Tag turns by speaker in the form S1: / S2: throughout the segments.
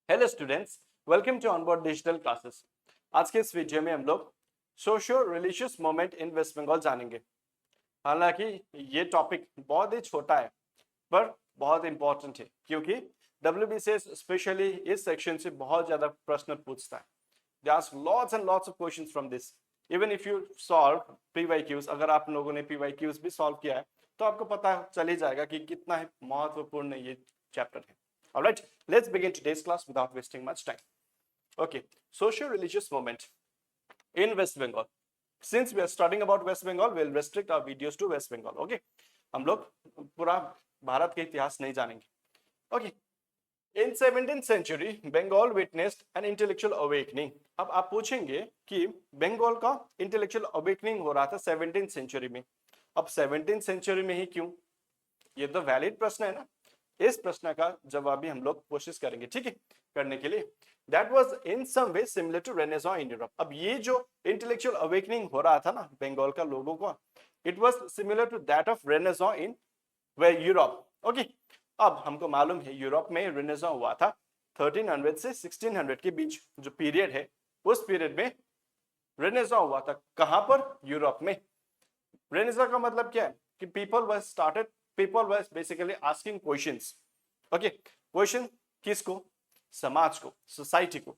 S1: Hello students, welcome to onboard digital classes. आज के इस वीडियो में हम लोग socio religious moment in West Bengal जानेंगे। हालांकि ये टॉपिक बहुत ही छोटा है पर बहुत इंपॉर्टेंट है, क्योंकि WBCS स्पेशली इस सेक्शन से बहुत ज्यादा प्रश्न पूछता है। They ask lots and lots of questions from this. Even if you solve PYQs, अगर आप लोगों ने PYQs भी सॉल्व किया है तो आपको पता चल ही जाएगा कि कितना महत्वपूर्ण ये चैप्टर है। Alright, let's begin today's class without wasting much time. Okay, socio-religious movement in West Bengal. Since we are studying about West Bengal, we'll restrict our videos to West Bengal. Okay, हम लोग पूरा भारत के इतिहास नहीं जानेंगे. Okay, in 17th century, Bengal witnessed an intellectual awakening. अब आप पूछेंगे कि बंगाल का intellectual awakening हो रहा था 17th century में. अब 17th century में ही क्यों? ये तो वैलिड प्रश्न है ना। इस प्रश्न का जवाब भी हम लोग कोशिश करेंगे, ठीक है, करने के लिए। That was in some way similar to Renaissance in Europe. अब ये जो intellectual awakening हो रहा था ना बंगाल का लोगों को, it was similar to that of Renaissance in Europe. Okay. अब हमको मालूम है यूरोप में रेनेसां हुआ था 1300 से 1600 के बीच जो पीरियड है, उस पीरियड में रेनेसां हुआ था। कहां पर? यूरोप में। रेनेसां का मतलब क्या है कि people were basically asking questions. Okay, question किसको? समाज को, सोसाइटी को,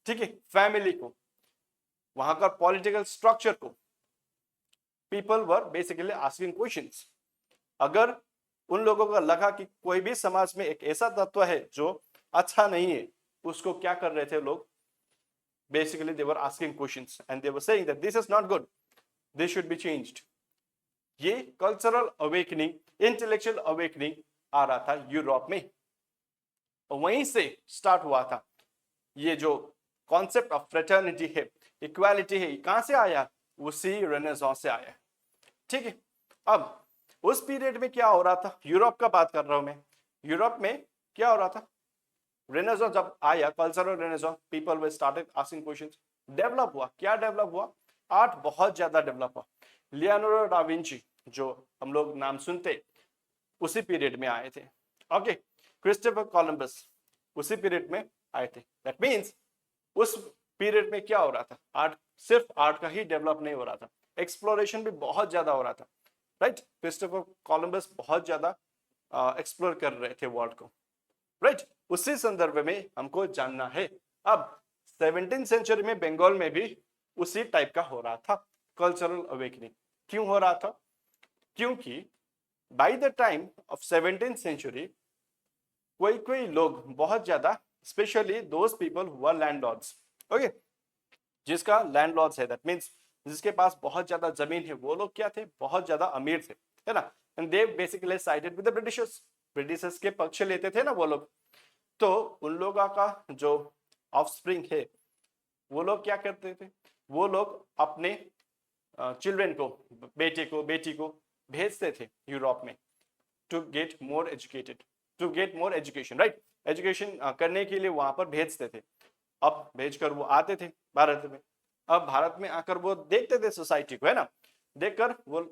S1: ठीक है, फैमिली को, वहां का पॉलिटिकल स्ट्रक्चर को। People were basically asking questions. अगर उन लोगों को लगा कि कोई भी समाज में एक ऐसा तत्व है जो अच्छा नहीं है, उसको क्या कर रहे थे लोग? Basically they were asking questions and they were saying that this is not good, this should be changed. ये कल्चरल अवेकनिंग, इंटेलेक्चुअल अवेकनिंग आ रहा था यूरोप में, वहीं से स्टार्ट हुआ था। ये जो कॉन्सेप्ट ऑफ फ्रेटर्निटी है, इक्वालिटी है, कहां से आया? उसी रेनेसां से आया, ठीक है। अब उस पीरियड में क्या हो रहा था? यूरोप का बात कर रहा हूं मैं। यूरोप में क्या हो रहा था? रेनेसां जब आया, कल्चरल रेनेसां, पीपल वे स्टार्टेड आस्किंग क्वेश्चंस, डेवलप हुआ। क्या डेवलप हुआ? आर्ट बहुत ज्यादा डेवलप हुआ। लियोनार्डो डा विंची, जो हम लोग नाम सुनते, उसी पीरियड में आए थे। ओके, क्रिस्टोफर कोलंबस उसी पीरियड में आए थे। दैट मींस उस पीरियड में क्या हो रहा था? आर्ट, सिर्फ आर्ट का ही डेवलप नहीं हो रहा था, एक्सप्लोरेशन भी बहुत ज्यादा हो रहा था, राइट। क्रिस्टोफर कोलंबस बहुत ज्यादा एक्सप्लोर कर रहे थे वर्ल्ड को, राइट। उसी संदर्भ में हमको जानना है। अब 17th सेंचुरी में बंगाल में भी उसी टाइप का हो रहा था कल्चरल अवेकनिंग। क्यों हो रहा था? क्योंकि by the time of 17th century कोई कोई लोग बहुत ज्यादा, specially those people who are landlords, okay, जिसका लैंडलॉर्ड्स है, दैट मींस जिसके पास बहुत ज्यादा जमीन है, वो लोग क्या थे? बहुत ज्यादा अमीर थे, है ना। And they basically sided with the Britishers, Britishers के पक्ष लेते थे ना वो लोग। तो उन लोगों का जो ऑफस्प्रिंग है, वो लोग क्या करते थे? वो लोग अपने चिल्ड्रन को, बेटे को, बेटी को भेजते थे यूरोप में to get more educated, to get more education, right. Education करने के लिए वहां पर भेजते थे। अब भेजकर वो आते थे भारत में। अब भारत में आकर वो देखते थे सोसाइटी को, है ना। देखकर वो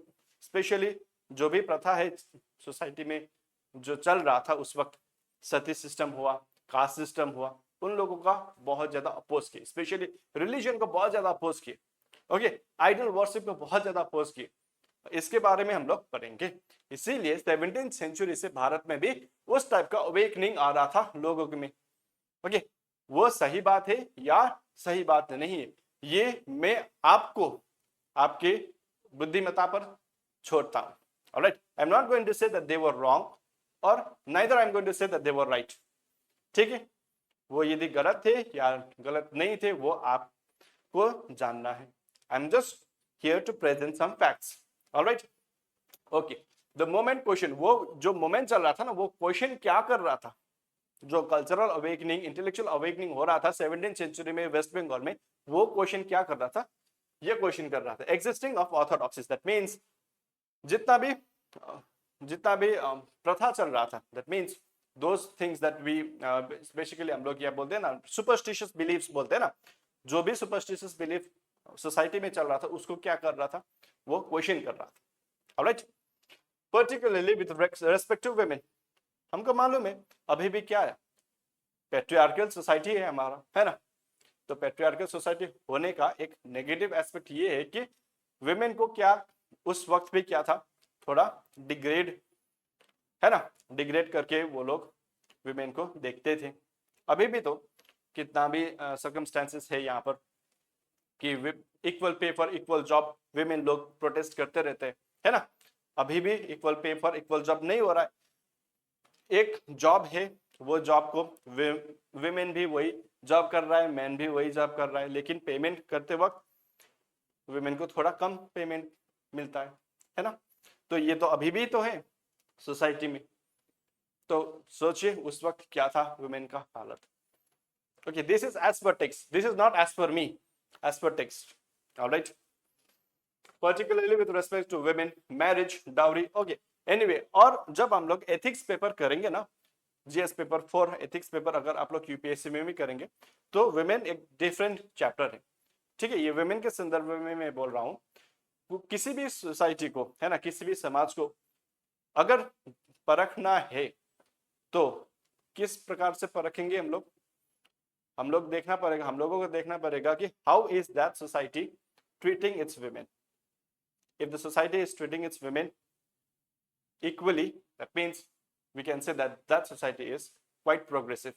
S1: स्पेशली जो भी प्रथा है सोसाइटी में जो चल रहा था उस वक्त, सती सिस्टम हुआ, कास्ट सिस्टम हुआ, उन लोगों का बहुत ज्यादा अपोज किए, स्पेशली रिलीजन को बहुत ज्यादा अपोज किए, ओके, आइडल वर्शिप को बहुत ज्यादा अपोज किए। इसके बारे में हम लोग पढ़ेंगे। इसीलिए 17th सेंचुरी से भारत में भी उस टाइप का अवेकनिंग आ रहा था लोगों में, ओके। वो सही बात है या सही बात नहीं है, ये मैं आपको आपके बुद्धिमत्ता पर छोड़ता हूं। Alright, I am not going to say that they were wrong और neither I am going to say that they were right, ठीक है। वो यदि गलत थे या गलत नहीं थे, वो आपको जानना है। I am just here to present some facts, alright. Okay, the moment question, वो जो मोमेंट चल रहा था ना, वो क्वेश्चन क्या कर रहा था? जो कल्चरल अवेकनिंग, इंटेलेक्चुअल अवेकनिंग हो रहा था 17th सेंचुरी में वेस्ट बंगाल में, वो क्वेश्चन क्या कर रहा था? ये क्वेश्चन कर रहा था existing of orthodoxies, that means जितना भी प्रथा चल रहा था, that means those things that we basically हम लोग क्या बोलते हैं ना, सुपरस्टिशियस बिलीफ्स बोलते हैं ना। जो भी सुपरस्टिशियस बिलीफ सोसाइटी में चल रहा था, उसको क्या कर रहा था? वो क्वेश्चन कर रहा था, alright. Particularly with respect to women. हमको मालूम है अभी भी क्या है, पेट्रियार्कल सोसाइटी है हमारा, है ना। तो पेट्रियार्कल सोसाइटी होने का एक नेगेटिव एस्पेक्ट ये है कि विमेन को क्या उस वक्त भी क्या था, थोड़ा डिग्रेड, है ना, डिग्रेड करके वो लोग विमेन को देखते थे। अभी भी तो कितना भी सर्कमस्टेंसेस है यहाँ पर कि equal pay for equal job women लोग प्रोटेस्ट करते रहते हैं, है ना। अभी भी equal pay for equal job नहीं हो रहा है। एक जॉब है, वो जॉब को विमेन भी वही जॉब कर रहा है, मैन भी वही जॉब कर रहा है, लेकिन पेमेंट करते वक्त विमेन को थोड़ा कम पेमेंट मिलता है ना। तो ये तो अभी भी तो है सोसाइटी में। तो सोचिए उस वक्त क्या था वुमेन का हालत। Okay, this is as per text, this is not as per me, as per text. Alright, particularly with respect to women, marriage, dowry. Okay, anyway, और जब हम लोग एथिक्स पेपर करेंगे ना, जीएस पेपर 4 एथिक्स पेपर अगर आप लोग UPSC में भी करेंगे, तो वुमेन एक डिफरेंट चैप्टर है, ठीक है। ये वुमेन के संदर्भ में मैं बोल रहा हूँ। किसी भी सोसाइटी को, है ना, किसी भी समाज को अगर परखना है तो किस प्रकार से परखेंगे हम लोग देखना पड़ेगा, हम लोगों को देखना पड़ेगा कि how is that society treating it's women. If the society is treating it's women equally, that means we can say that that society is quite progressive.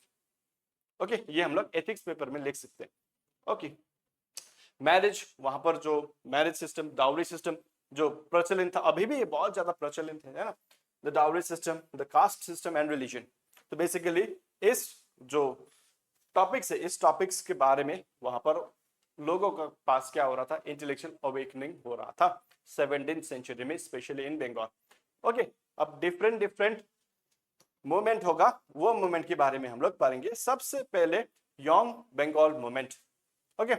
S1: Okay, ये हम लोग एथिक्स पेपर में लिख सकते हैं। ओके, मैरिज, वहां पर जो मैरिज सिस्टम, डाउरी सिस्टम जो प्रचलित था, अभी भी ये बहुत ज्यादा प्रचलित है ना, the dowry system, the caste system and religion. तो बेसिकली इस जो टॉपिक्स है, इस टॉपिक्स के बारे में वहां पर लोगों का पास क्या हो रहा था, इंटेलेक्चुअल अवेकनिंग हो रहा था 17th सेंचुरी में, स्पेशली इन बंगाल। ओके, अब डिफरेंट डिफरेंट मूवमेंट होगा, वो मूवमेंट के बारे में हम लोग पढ़ेंगे। सबसे पहले young Bengal movement. Okay,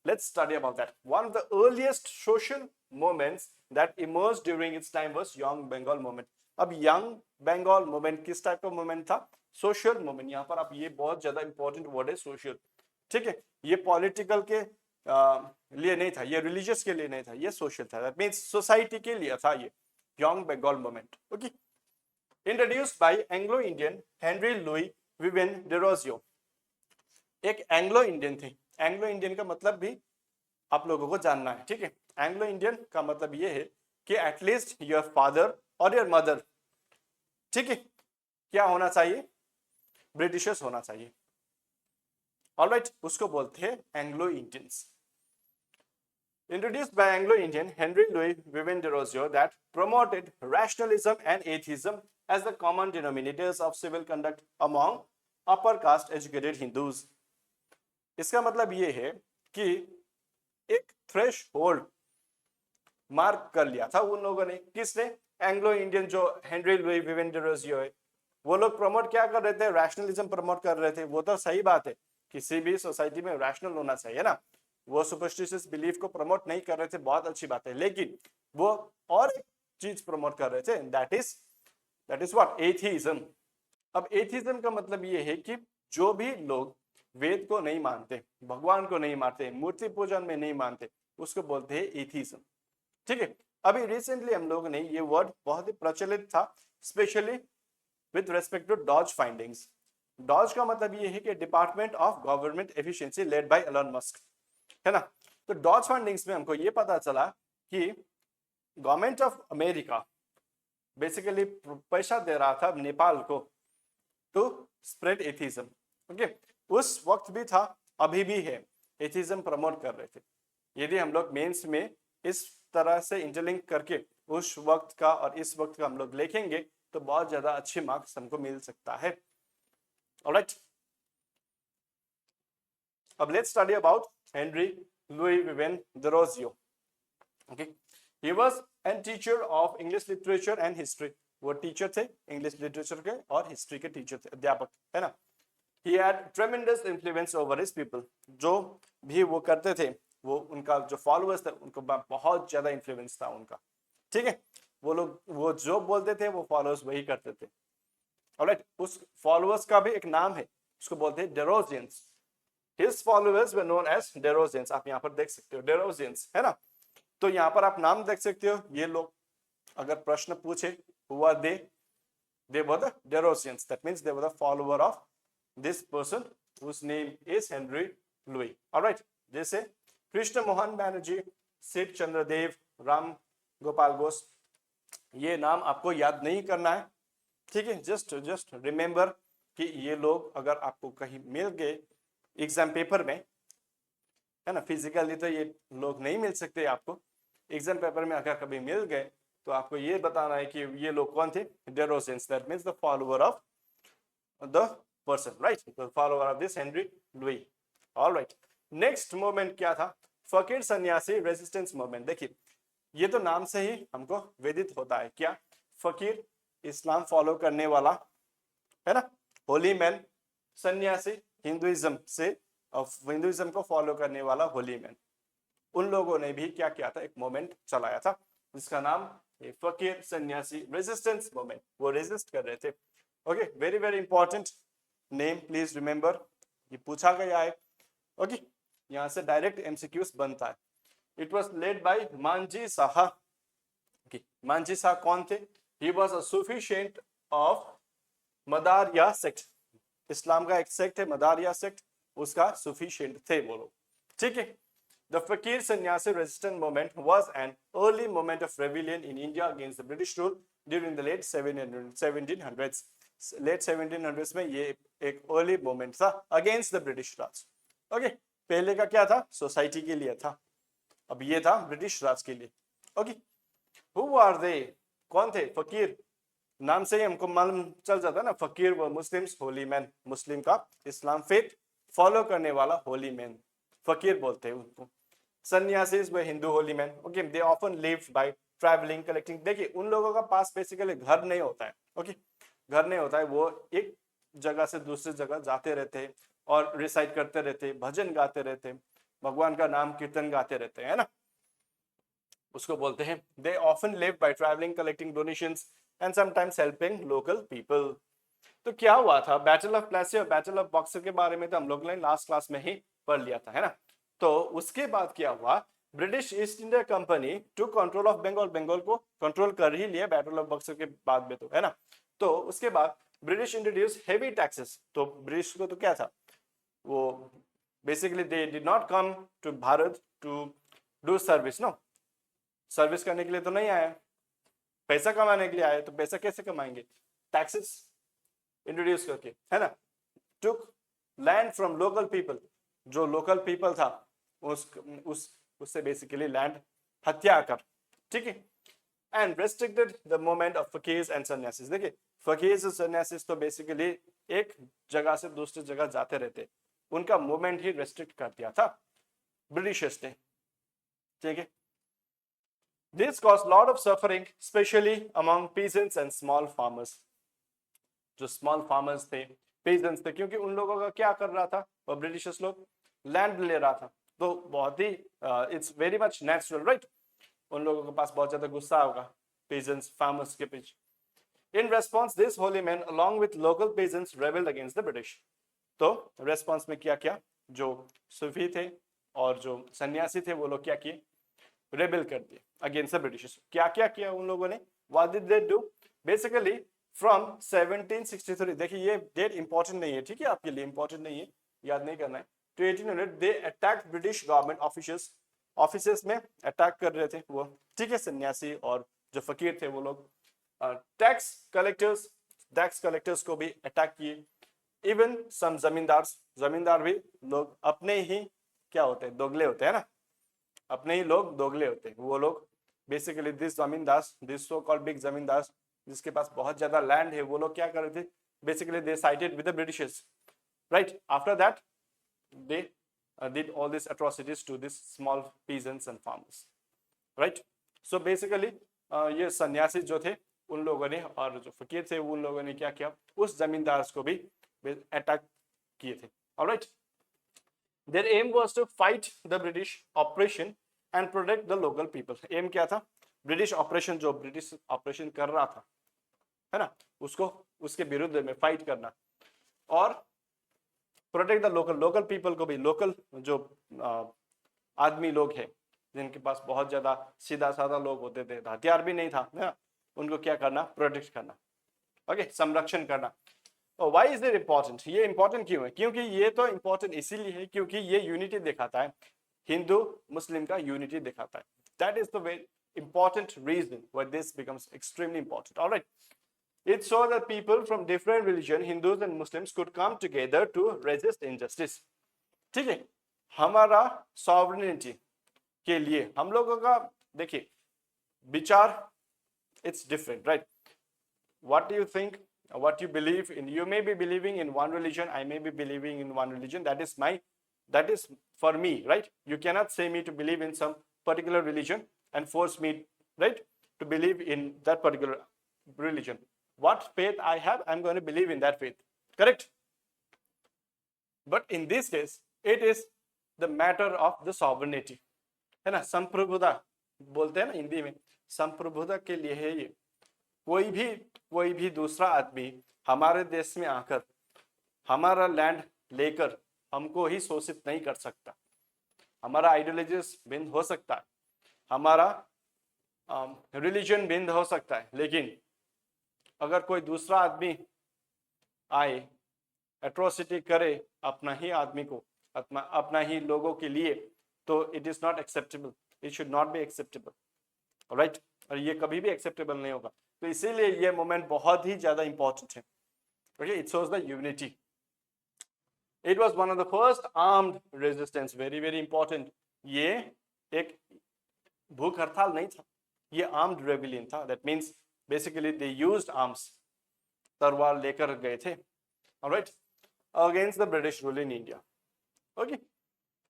S1: let's study about that. One of the earliest social movements that emerged during its time was young Bengal movement. अब young Bengal movement किस टाइप का मूवमेंट था? Social movement. यहाँ पर आप ये बहुत ज्यादा इंपॉर्टेंट वर्ड है, सोशल, ठीक है। ये पॉलिटिकल के लिए नहीं था, ये रिलीजियस के लिए नहीं था, ये सोशल था। दैट मींस सोसाइटी के लिए था ये young Bengal movement. Okay, introduced by Anglo Indian Henry Louis Vivian Derozio. एक एंग्लो इंडियन थे। एंग्लो इंडियन का मतलब भी आप लोगों को जानना है, ठीक है। एंग्लो इंडियन का मतलब ये है कि एटलीस्ट योर फादर और योर मदर, ठीक है, क्या होना चाहिए, ब्रिटिशर्स होना चाहिए। ऑलराइट, उसको बोलते हैं Anglo Indians. Introduced by Anglo-Indian Henry Louis Vivian Derozio that promoted rationalism and atheism as the common denominators of civil conduct among upper caste educated Hindus. इसका मतलब ये है कि एक थ्रेश होल्ड मार्क कर लिया था उन लोगों ने। किसने? एंग्लो इंडियन जो हेनरी लुई विवियन डेरोजियो है, वो लोग प्रमोट क्या कर रहे थे? रैशनलिज्म प्रमोट कर रहे थे। वो तो सही बात है, किसी भी सोसाइटी में रैशनल होना चाहिए ना। वो सुपरस्टिशियस बिलीफ को प्रमोट नहीं कर रहे थे, बहुत अच्छी बात है, लेकिन वो और एक चीज प्रमोट कर रहे थे, दैट इज व्हाट? एथीइज्म। अब एथीइज्म का मतलब ये है कि जो भी लोग वेद को नहीं मानते, भगवान को नहीं मानते, मूर्ति पूजन में नहीं मानते, उसको बोलते हैं एथीइज्म, ठीक है। अभी रिसेंटली हम लोगों ने ये वर्ड बहुत ही प्रचलित था, especially with respect to DOGE findings. DOGE का मतलब ये है कि department of government efficiency led by Elon Musk, है ना। तो डॉज फाइंडिंग्स में हमको ये पता चला कि गवर्नमेंट ऑफ अमेरिका बेसिकली पैसा दे रहा था नेपाल को टू स्प्रेड एथीइज्म। ओके, उस वक्त भी था, अभी भी है, एथीइज्म प्रमोट कर रहे थे। यदि हम लोग मेंस में इस तरह से इंटरलिंक करके उस वक्त का और इस वक्त का हम लोग लिखेंगे तो बहुत ज्यादा अच्छे मार्क्स हमको मिल सकता है। ऑलराइट, अब let's study about Henry Louis Vivian Derozio. Okay, he was an teacher of English literature and history. वो टीचर थे, इंग्लिश लिटरेचर के और हिस्ट्री के टीचर थे, अध्यापक, है ना। He had tremendous influence over his people. जो भी वो करते थे, वो उनका जो फॉलोअर्स थे उनको बहुत ज्यादा इन्फ्लुएंस था उनका, ठीक है। वो लोग वो जो बोलते थे वो फॉलोअर्स वही करते थे। ऑलराइट, उस फॉलोअर्स का भी एक नाम है, उसको बोलते हैं डेरोजियंस। His followers were known as डेरोजियंस। आप यहाँ पर देख सकते हो डेरोजियंस, है ना। तो यहाँ पर आप नाम देख सकते हो, ये लोग अगर प्रश्न पूछे who are they were the डेरोजियंस, that means they were the follower of this person whose name is Henry Louis. Alright, जैसे कृष्ण मोहन बैनर्जी, सिड चंद्रदेव, राम गोपाल घोष, ये नाम आपको याद नहीं करना है, ठीक है। जस्ट रिमेंबर कि ये लोग अगर आपको कहीं मिल गए एग्जाम पेपर में, है ना, फिजिकली तो ये लोग नहीं मिल सकते आपको, एग्जाम पेपर में अगर कभी मिल गए तो आपको ये बताना है कि ये लोग कौन थे, Derozians, that means the follower of the person, right, the follower of this Henry Louis. Alright, next movement क्या था, फकीर सन्यासी रेजिस्टेंस मूवमेंट। देखिए ये तो नाम से ही हमको वेदित होता है, क्या, फकीर इस्लाम फॉलो करने वाला, है ना, होली मैन, सन्यासी हिंदुइज्म से, हिंदुइज्म को फॉलो करने वाला होली मैन। उन लोगों ने भी क्या किया था, एक मूवमेंट चलाया था जिसका नाम फकीर सन्यासी रेजिस्टेंस मूवमेंट, वो रेजिस्ट कर रहे थे। Okay, very very important name, please remember, ये पूछा गया है। ओके, यहाँ से डायरेक्ट एमसीक्यूज बनता है। It was led by Manjhi Saha. Manjhi Sah कौन थे, he was a Sufi saint of Madaria sect, इस्लाम का एक सेक्ट है मदारिया सेक्ट, उसका सूफी सेंट थे वो लोग, ठीक है। The Fakir Sannyasi resistance movement was an early moment of rebellion in India against the British rule during the late 1700s. Late 1700s में ये एक early moment था against the British Raj. Okay, पहले का क्या था, सोसाइटी के लिए था, अब ये था ब्रिटिश राज के लिए। Okay, Who are they? कौन थे, फकीर, नाम से ही हमको मालूम चल जाता है ना, फकीर व मुस्लिम्स, होली मैन, मुस्लिम का इस्लाम फेथ फॉलो करने वाला होली मैन, फकीर बोलते हैं उनको। सन्यासीज व Hindu Holi man. Okay, they often live by travelling collecting. देखिए उन लोगों का पास बेसिकली घर नहीं होता है, ओके, घर नहीं होता है, वो एक जगह से दूसरी जगह जाते रहते हैं और रिसाइट करते रहते हैं, भजन गाते रहते हैं, भगवान का नाम कीर्तन गाते रहते हैं ना, उसको बोलते हैं। They often live by travelling collecting donations and sometimes helping local people. तो क्या हुआ था, बैटल ऑफ प्लेसी और बैटल ऑफ बक्सर के बारे में तो हम लोग ने लास्ट क्लास में ही पढ़ लिया था, है ना। तो उसके बाद क्या हुआ, British East India Company to control of Bengal, Bengal को कंट्रोल कर ही लिया बैटल ऑफ बक्सर के बाद में, तो है ना। तो उसके बाद ब्रिटिश इंट्रोड्यूस हेवी टैक्सेस। तो ब्रिटिश को तो क्या था, वो basically they did not come to Bharat to do service, no, service करने के लिए तो नहीं आया, पैसा कमाने के लिए आए, तो पैसा कैसे कमाएंगे, टैक्सेस इंट्रोड्यूस करके, है ना। Took land from local people, जो लोकल पीपल था उससे बेसिकली लैंड हत्या कर, ठीक है। And restricted the movement of fakirs and sannyasis. देखिए फकीर्स और सन्यासीज तो बेसिकली एक जगह से दूसरी जगह जाते रहते, उनका मूवमेंट ही रेस्ट्रिक्ट कर दिया था ब्रिटिशर्स ने, ठीक है। This caused lot of suffering, especially among peasants and small farmers. जो स्मॉल फार्मर्स थे, पेजेंट्स थे, क्योंकि उन लोगों का क्या कर रहा था, और ब्रिटिशर्स लोग लैंड ले रहा था, तो बहुत ही it's very much natural, right, उन लोगों के पास बहुत ज्यादा गुस्सा होगा पेजेंट्स फार्मर्स के पीछे। In response this holy man along with local peasants rebelled against the British. तो रेस्पॉन्स में क्या किया, जो सूफी थे और जो सन्यासी थे वो लोग क्या किए, रेबेल कर दिए अगेंस्ट द ब्रिटिशर्स। क्या क्या किया उन लोगों ने, what did they do, basically from 1763, देखिए ये डेट इंपॉर्टेंट नहीं है, ठीक है, आपके लिए इंपॉर्टेंट नहीं है, याद नहीं करना है। तो 1800 they attack British government officers, offices में अटैक कर रहे थे वो, ठीक है, सन्यासी और जो फकीर थे वो लोग। टैक्स कलेक्टर्स को भी अटैक किए। इवन सम जमींदार भी लोग अपने ही क्या होते हैं, दोगले होते हैं ना, अपने ही लोग दोगले होते हैं, वो लोग बेसिकली दिस जमींदार, दिस सो कॉल्ड बिग जमींदार, जिसके पास बहुत ज्यादा लैंड है, वो लोग क्या कर रहे थे, basically they sided with the Britishers, right. After that they did all these atrocities to this small peasants and farmers, right. So basically ये सन्यासी जो थे उन लोगों ने और जो फकीर थे उन लोगों ने क्या किया, उस जमींदार को भी अटैक किए थे, alright. Their aim was to fight the British operation and protect the local people. Um क्या था, ब्रिटिश ऑपरेशन, जो ब्रिटिश ऑपरेशन कर रहा था, है ना, उसको उसके विरुद्ध में फाइट करना और प्रोटेक्ट द लोकल पीपल को भी, लोकल जो आदमी लोग हैं जिनके पास बहुत ज्यादा सीधा साधा लोग होते थे, हथियार भी नहीं था ना, उनको क्या करना, प्रोटेक्ट करना, ओके, संरक्षण करना। Why is it important? ये इंपॉर्टेंट क्यों है? क्योंकि ये तो इंपॉर्टेंट इसीलिए है क्योंकि ये यूनिटी दिखाता है, हिंदू मुस्लिम का यूनिटी दिखाता है. That is the very important reason why this becomes extremely important. All right, it saw that people from different religion, Hindus and Muslims, could come together to resist injustice. ठीक है, हमारा sovereignty के लिए हम लोगों का देखिए विचार it's different, right? What do you think, what you believe in? You may be believing in one religion, I may be believing in one religion. That is for me, right? You cannot say me to believe in some particular religion and force me, right, to believe in that particular religion. What faith I have, I'm going to believe in that faith, correct? But in this case it is the matter of the sovereignty, है ना. संप्रभुता बोलते हैं ना हिंदी में, संप्रभुता के लिए है ये. कोई भी दूसरा आदमी हमारे देश में आकर हमारा लैंड लेकर हमको ही शोषित नहीं कर सकता. हमारा आइडियोलॉजीज भिन्न हो सकता है, हमारा रिलीजन भिन्न हो सकता है, लेकिन अगर कोई दूसरा आदमी आए एट्रोसिटी करे अपना ही आदमी को, अपना ही लोगों के लिए, तो it is not acceptable. It should not be acceptable. Right, और ये कभी भी एक्सेप्टेबल नहीं होगा. तो इसीलिए ये मोमेंट बहुत ही ज्यादा इंपॉर्टेंट है. Okay, it shows the unity. It was one of the first armed resistance. Very very important. ये एक भूख हड़ताल नहीं था, ये आर्म्ड रेबिलियन था. That means basically they used arms, तलवार लेकर गए थे, alright, against the British rule in India. Okay,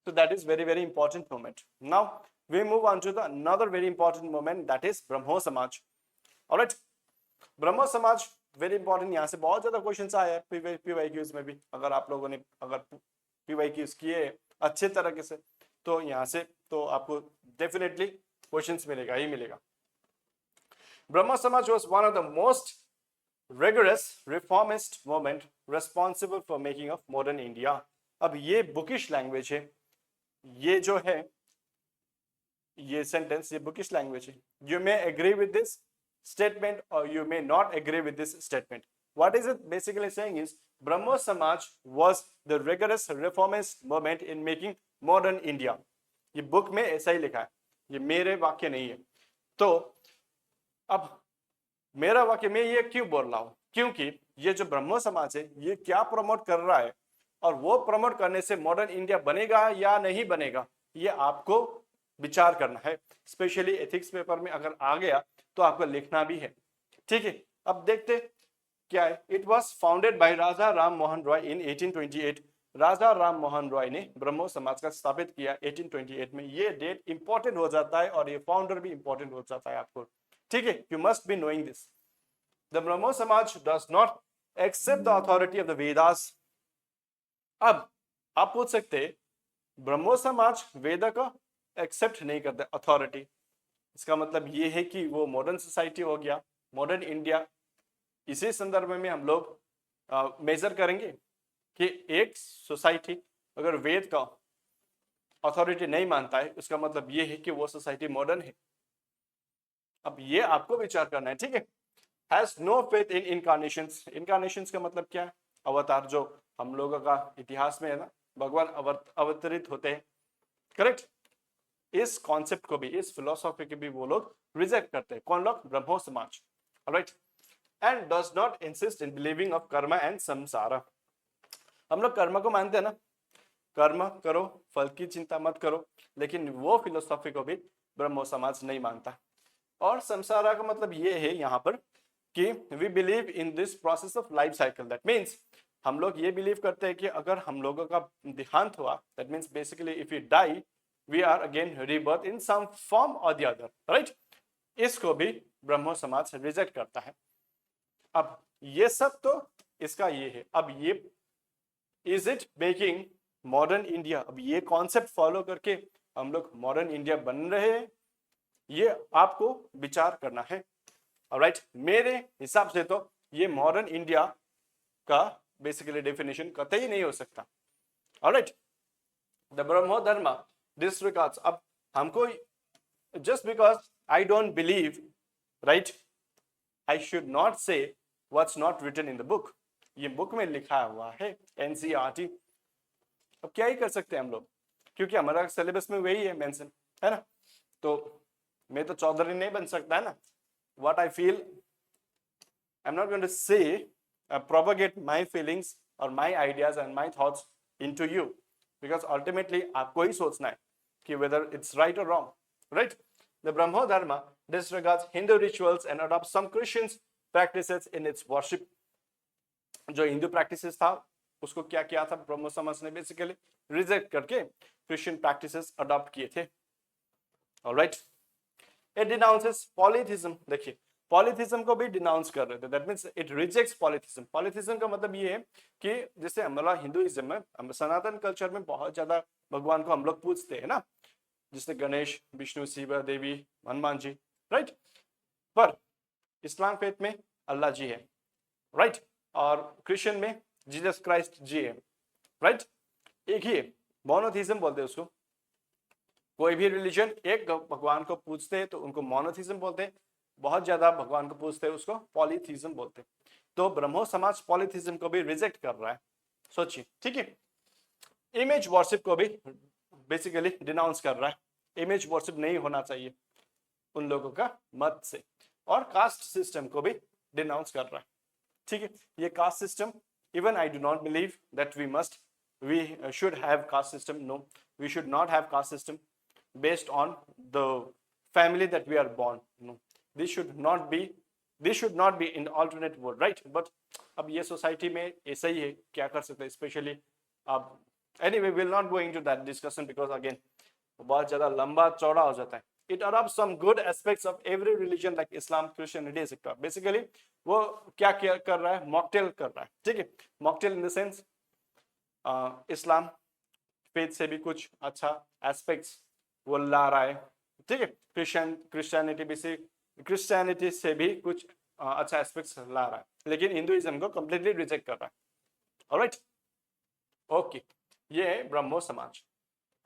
S1: so that is very very important moment. Now we move on to the another very important moment, that is ब्रह्मो समाज. Alright, ब्रह्मो समाज very important. यहाँ से बहुत ज्यादा क्वेश्चंस आए हैं PYQs में भी. अगर आप लोगों ने पीवाईक्यूज किए अच्छे तरीके से तो यहाँ से तो आपको डेफिनेटली क्वेश्चंस मिलेगा ही मिलेगा. ब्रह्मो समाज was one of the most rigorous reformist movement responsible for making of modern India. अब ये बुकिश लैंग्वेज है, ये जो है ये सेंटेंस, ये बुकिश लैंग्वेज है. You may agree with this statement or you may not agree with this statement. What is it basically saying is Brahmo Samaj was the rigorous reformist movement in making modern India. ये book में ऐसा ही लिखा है, ये मेरे वाक्य नहीं है. तो अब मेरा वाक्य में ये क्यों बोल रहा हूं? क्योंकि ये जो ब्रह्मो समाज है ये क्या प्रमोट कर रहा है, और वो प्रमोट करने से मॉडर्न इंडिया बनेगा या नहीं बनेगा, ये आपको विचार करना है. स्पेशली एथिक्स पेपर में अगर आ गया तो आपको लिखना भी है. ठीक है, अब देखते क्या है. इट वॉज फाउंडेड बाय राजा राम मोहन रॉय इन 1828. राजा राम मोहन रॉय ने ब्रह्मो समाज का स्थापित किया 1828 में. ये डेट इंपॉर्टेंट हो जाता है और ये फाउंडर भी इंपॉर्टेंट हो जाता है आपको. ठीक है, you must be knowing this. The Brahmo Samaj does not accept the authority of the Vedas. अब आप पूछ सकते ब्रह्मो समाज वेद का एक्सेप्ट नहीं करते अथॉरिटी, इसका मतलब ये है कि वो मॉडर्न सोसाइटी हो गया, मॉडर्न इंडिया. इसी संदर्भ में हम लोग मेजर करेंगे कि एक सोसाइटी अगर वेद का अथॉरिटी नहीं मानता है उसका मतलब ये है कि वो सोसाइटी मॉडर्न है. अब ये आपको विचार करना है. ठीक है, हैज नो फेथ इन इनकार्नेशंस. इनकार्नेशंस का मतलब क्या है? अवतार. जो हम लोगों का इतिहास में है ना, भगवान अवतरित होते हैं, करेक्ट. इस कॉन्सेप्ट को भी, इस फिलोसॉफी को भी वो लोग रिजेक्ट करते हैं. कौन लोग? ब्रह्मो समाज. Alright, and does not insist in believing of कर्म एंड संसारा. हम लोग कर्म को मानते हैं ना, कर्म करो फल की चिंता मत करो, लेकिन वो फिलोसॉफी को भी ब्रह्मो समाज नहीं मानता. और संसारा का मतलब ये है यहाँ पर कि we believe in this process of life cycle. That means हम लोग ये बिलीव करते हैं कि अगर हम लोगों का देहांत हुआ, that means basically if you die we are again rebirth in some form or the other, right? इसको भी ब्रह्मो समाज रिजेक्ट करता है. अब ये सब तो इसका ये है. अब ये is it making modern India? अब ये कॉन्सेप्ट फॉलो करके हम लोग मॉडर्न इंडिया बन रहे हैं, ये आपको विचार करना है. ऑलराइट, मेरे हिसाब से तो ये मॉडर्न इंडिया का बेसिकली डेफिनेशन कतई नहीं हो सकता. ऑलराइट, द ब्रह्मो धर्म disregards. अब हमको just because I don't believe, right, I should not say what's not written in the book. ये बुक में लिखा हुआ है, एनसीईआरटी। अब क्या ही कर सकते हैं हम लोग, क्योंकि हमारा सिलेबस में वही है मेंशन, है ना। तो मैं तो चौधरी नहीं बन सकता है ना। What I feel, I am not going to say propagate my feelings or my ideas and my thoughts into you, because ultimately आपको ही सोचना है कि whether it's right or wrong, right? The Brahmo Dharma disregards Hindu rituals and adopts some Christian practices in its worship. जो Hindu practices था उसको क्या किया था ब्रह्मो समाज ने, बेसिकली रिजेक्ट करके क्रिश्चियन प्रैक्टिसेस अडॉप्ट किए थे। Alright, it denounces polytheism. देखिए पॉलीथिज्म को भी डिनाउंस कर रहे थे, that means it rejects polytheism. Polytheism का मतलब ये है कि जैसे हमारा हिंदुइज्म में, सनातन कल्चर में बहुत ज्यादा भगवान को हम लोग पूजते हैं ना, जैसे गणेश, विष्णु, शिव, देवी, हनुमान जी, राइट। पर इस्लाम फेथ में अल्लाह जी है, राइट, और क्रिश्चियन में जीसस क्राइस्ट जी है, राइट। एक ही मोनोथिज्म बोलते हैं उसको। कोई भी रिलीजन एक भगवान को पूजते हैं तो उनको मोनोथिज्म बोलते हैं, बहुत ज्यादा भगवान को पूजते हैं उसको पॉलीथिज्म बोलते हैं। तो ब्रह्मो समाज पॉलीथिज्म को भी रिजेक्ट कर रहा है, सोचिए, ठीक है। इमेज वर्शिप को भी बेसिकली डिनाउंस कर रहा है, इमेज वर्शिप नहीं होना चाहिए उन लोगों का मत से, और कास्ट सिस्टम को भी डिनाउंस कर रहा है, ठीक है। ये caste system, even I do not believe that we should have caste system, no, we should not have caste system based on the family that we are born, no, this should not be in alternate world, right? But अब ये society में ऐसा ही है, क्या कर सकते हैं, specially अब anyway we'll not go into that discussion because again बहुत ज्यादा लंबा चौड़ा हो जाता है। It adopts some good aspects of every religion like Islam, Christianity, etc. Basically वो क्या कर रहा है, मॉकटेल कर रहा है, ठीक है। Mocktail in the sense Islam faith से भी कुछ अच्छा एस्पेक्ट्स वो ला रहा है, ठीक है। क्रिश्चियनिटी से भी कुछ अच्छा एस्पेक्ट्स ला रहा है, लेकिन हिंदुइज्म को कंप्लीटली रिजेक्ट कर रहा है। ऑलराइट, ओके, ये है ब्रह्मो समाज।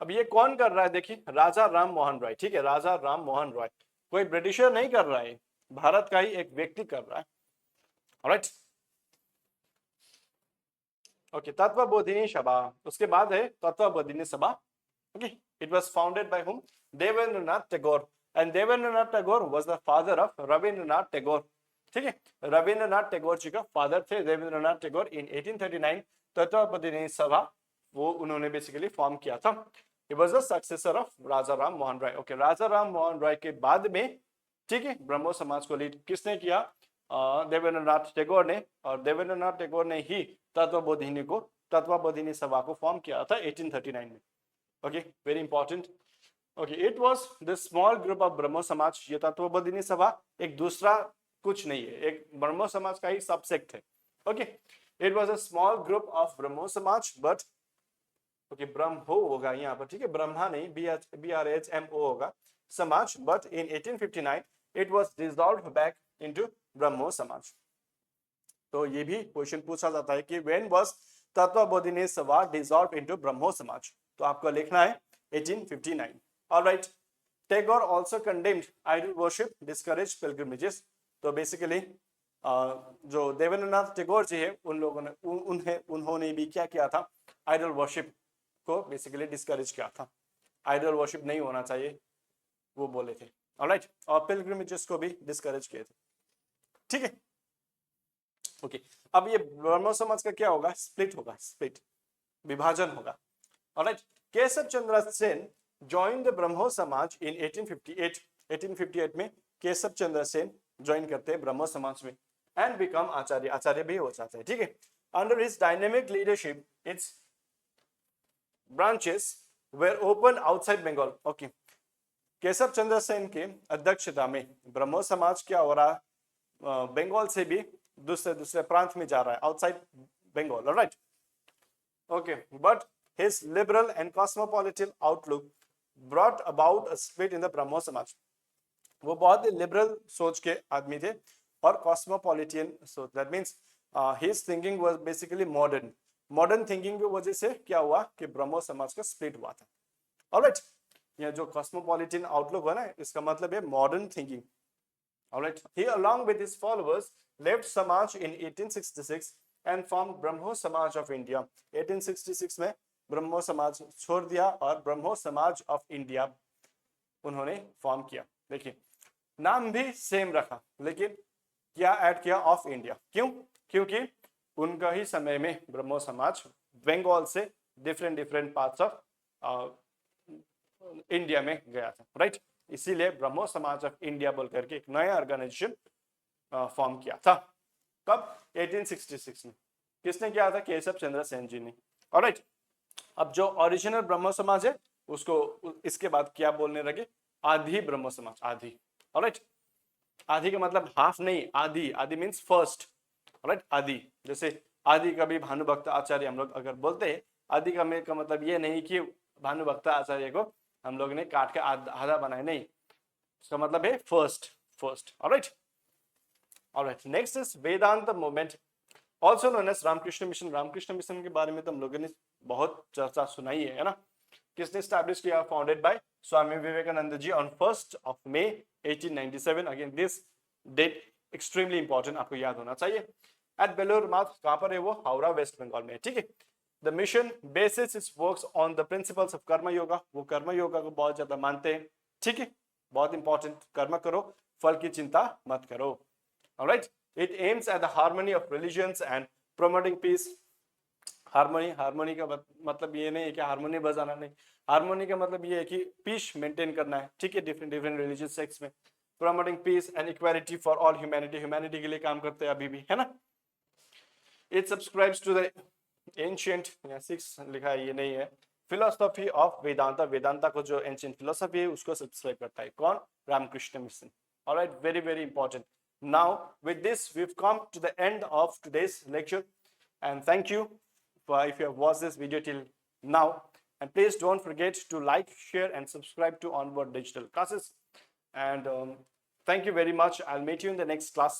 S1: अब ये कौन कर रहा है, देखिए राजा राम मोहन रॉय, ठीक है, राजा राम मोहन रॉय, कोई ब्रिटिशर नहीं कर रहा है, भारत का ही एक व्यक्ति कर रहा है। ऑलराइट, ओके, तत्वबोधिनी सभा, उसके बाद है तत्वबोधिनी सभा। Okay, it was founded by whom? Devendranath Tagore, and Devendranath Tagore was the father of Rabindranath Tagore, ठीक है। रविंद्रनाथ टैगोर जी का फादर थे देवेंद्रनाथ टैगोर। इन 1839 तत्वबोधिनी सभा वो उन्होंने बेसिकली फॉर्म किया था। He was the successor of Raja Ram Mohan Roy. Okay, Raja Ram Mohan Roy के बाद में, ठीक है, ब्रह्मो समाज को लीड किसने किया? देवेंद्रनाथ टैगोर ने, और देवेंद्रनाथ टैगोर ने ही तत्वबोधिनी सभा को फॉर्म किया था 1839 में। Okay, very important. Okay, it was the small group of ब्रह्मो समाज। ये तत्वबोधिनी सभा एक दूसरा कुछ नहीं है, एक ब्रह्मो समाज का ही सबसेक्ट है। Okay, it was a small group of Brahmo Samaj, but okay ब्रह्मो होगा यहाँ पर, ठीक है, ब्रह्मा नहीं, BRHMO होगा Samaj, but in 1859 it was dissolved back into Brahmo Samaj. तो ये भी क्वेश्चन पूछा जाता है कि व्हेन वाज तत्वबोधिनी सभा डिसॉल्व्ड इनटू ब्रह्मो समाज, तो आपको लिखना है 1859। Alright, Tagore also condemned idol worship, discouraged pilgrimages. तो बेसिकली जो देवेंद्रनाथ टैगोर जी है, उन लोगों ने उन्होंने भी क्या किया था, आइडल वर्शिप को बेसिकली डिस्करेज किया था। आइडल वर्शिप नहीं होना चाहिए वो बोले थे। ऑलराइट, और पिलग्रिमेजेस को भी डिस्करेज किए थे, ठीक है। ओके, अब ये ब्रह्मो समाज का क्या होगा, स्प्लिट होगा, स्प्लिट, विभाजन होगा। Alright, Keshav Chandra Sen joined the ब्रह्मो समाज in 1858। 1858 में केशव चंद्र सेन ज्वाइन करते हैं ब्रह्मो समाज में and become आचार्य, आचार्य भी हो जाते हैं, ठीक है। Under his dynamic leadership, its branches were open outside Bengal। Okay, Keshav Chandra Sen के अध्यक्षता में ब्रह्मो समाज क्या हो रहा है, बंगाल से भी दूसरे प्रांत में जा रहा है, outside Bengal. Alright, okay, but his liberal and cosmopolitan outlook brought about a split in the ब्रह्मो समाज। वो बहुत ही लिबरल सोच के आदमी थे और कॉस्मोपॉलिटियन सोच, that means his thinking was basically modern thinking की वजह से क्या हुआ कि ब्रह्मो समाज का स्प्लिट हुआ था। ऑलराइट, ये जो कॉस्मोपॉलिटियन आउटलुक है ना, इसका मतलब है modern thinking. Alright, he along with his followers left Samaj in 1866 and formed ब्रह्मो समाज of India. 1866 में ब्रह्मो समाज छोड़ दिया और ब्रह्मो समाज ऑफ इंडिया उन्होंने फॉर्म किया। देखिए नाम भी सेम रखा लेकिन क्या ऐड किया, ऑफ इंडिया। क्यों? क्योंकि उनका ही समय में ब्रह्मो समाज बंगाल से डिफरेंट पार्ट्स ऑफ इंडिया में गया था, राइट। इसीलिए ब्रह्मो समाज ऑफ इंडिया बोल करके एक नया ऑर्गेनाइजेशन फॉर्म किया था। कब? 1866 में। किसने किया था? केशव चंद्र सेन जी ने। ऑलराइट, अब जो ओरिजिनल ब्रह्मो समाज है उसको इसके बाद क्या बोलने लगे? आदि ब्रह्मो समाज, आदि। ऑलराइट, आदि का मतलब हाफ नहीं, आदि। आदि मीन्स फर्स्ट, राइट। आदि जैसे आदि कवि भानुभक्त आचार्य हम लोग अगर बोलते हैं, आदि का मतलब ये नहीं कि भानुभक्त आचार्य को हम लोग ने काट के आधा बनाया, नहीं, इसका मतलब है first. Alright, next is Vedanta movement also known as Ramakrishna Mission. Ramakrishna Mission के बारे में तो हम लोगों ने बहुत चर्चा सुनाई है ना। किसने स्टैब्लिश किया? Founded by Swami Vivekananda ji on 1 May 1897। Again this date extremely important, आपको याद होना चाहिए। एट बेलूर मठ, कहां पर है वो? हावड़ा, वेस्ट बंगाल में, ठीक है। The mission basis it's works on the principles of कर्म योगा। वो कर्म योगा को बहुत ज्यादा मानते हैं, ठीक है, बहुत इंपॉर्टेंट। कर्म करो, फल की चिंता मत करो। Alright, it aims at the harmony of religions and promoting peace. Harmony का मतलब ये नहीं है कि हार्मोनी बजाना, नहीं। हार्मोनी का मतलब ये है कि पीस मेंटेन करना है, ठीक है, डिफरेंट रिलीजियस सेक्ट्स में। Promoting peace and equality for all humanity के लिए काम करते हैं अभी भी, है ना। It subscribes to the ancient, या 6 लिखा है, ये नहीं है, फिलोसफी ऑफ वेदांता। वेदांता को जो एंशिएंट फिलोसफी है उसको सब्सक्राइब करता है। कौन? Ramakrishna Mission. Alright, very important. Now with this we have come to the end of today's lecture and thank you if you have watched this video till now, and please don't forget to like, share and subscribe to Onboard Digital Classes, and thank you very much. I'll meet you in the next class.